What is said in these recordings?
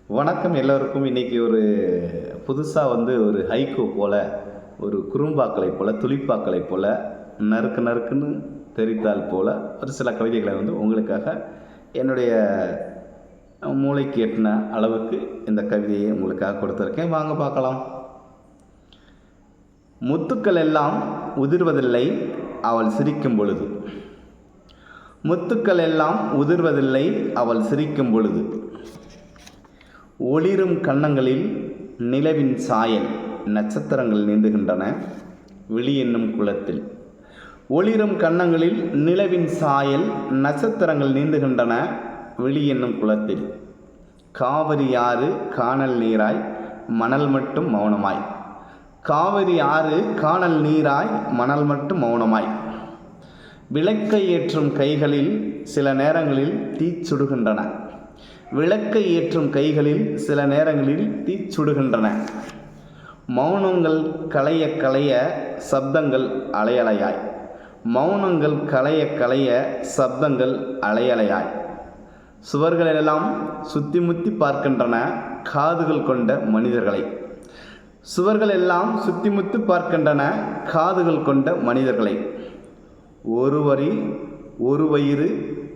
வணக்கம் எல்லோருக்கும். இன்றைக்கி ஒரு புதுசாக ஒரு ஹைக்கூ போல், ஒரு குறும்பாக்களை போல், துளிப்பாக்களை போல், நறுக்கு நறுக்குன்னு தெரித்தால் போல் ஒரு சில கவிதைகளை உங்களுக்காக என்னுடைய மூளைக்கு எட்டின அளவுக்கு இந்த கவிதையை உங்களுக்காக கொடுத்துருக்கேன். வாங்க பார்க்கலாம். முத்துக்கள் எல்லாம் உதிர்வதில்லை அவள் சிரிக்கும் பொழுது. முத்துக்கள் எல்லாம் உதிர்வதில்லை அவள் சிரிக்கும் பொழுது. ஒளிரும் கன்னங்களில் நிலவின் சாயல் நட்சத்திரங்கள் நீந்துகின்றன விழி என்னும் குளத்தில். ஒளிரும் கன்னங்களில் நிலவின் சாயல் நட்சத்திரங்கள் நீந்துகின்றன விழி என்னும் குளத்தில். காவிரி ஆறு காணல் நீராய் மணல் மட்டும் மௌனமாய். காவிரி ஆறு காணல் நீராய் மணல் மட்டும் மௌனமாய். விளக்கை ஏற்றும் கைகளில் சில நேரங்களில் தீச்சுடுகின்றன. விளக்கை ஏற்றும் கைகளில் சில நேரங்களில் தீச்சுடுகின்றன. மௌனங்கள் களைய களைய சப்தங்கள் அலையலையாய். மௌனங்கள் களைய களைய சப்தங்கள் அலையலையாய். சுவர்களெல்லாம் சுத்தி முத்தி பார்க்கின்றன காதுகள் கொண்ட மனிதர்களை. சுவர்கள் எல்லாம் சுத்தி முத்தி பார்க்கின்றன காதுகள் கொண்ட மனிதர்களை. ஒரு வரி ஒரு வயிறு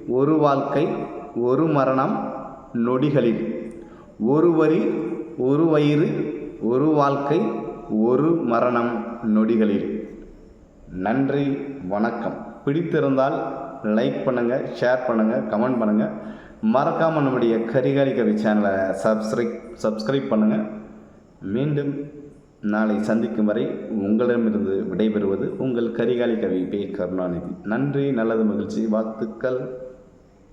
ஒரு வாழ்க்கை ஒரு மரணம் நொடிகளில். ஒரு வரி ஒரு வயிறு ஒரு வாழ்க்கை ஒரு மரணம் நொடிகளில். நன்றி, வணக்கம். பிடித்திருந்தால் லைக் பண்ணுங்கள், ஷேர் பண்ணுங்கள், கமெண்ட் பண்ணுங்கள். மறக்காமல் நம்முடைய கரிகாலி கவி சேனலை சப்ஸ்கிரைப் பண்ணுங்கள். மீண்டும் நாளை சந்திக்கும் வரை உங்களிடமிருந்து விடைபெறுவது உங்கள் கரிகாலி கவி பே. கருணாநிதி. நன்றி, நல்லது, மகிழ்ச்சி, வாழ்த்துக்கள்.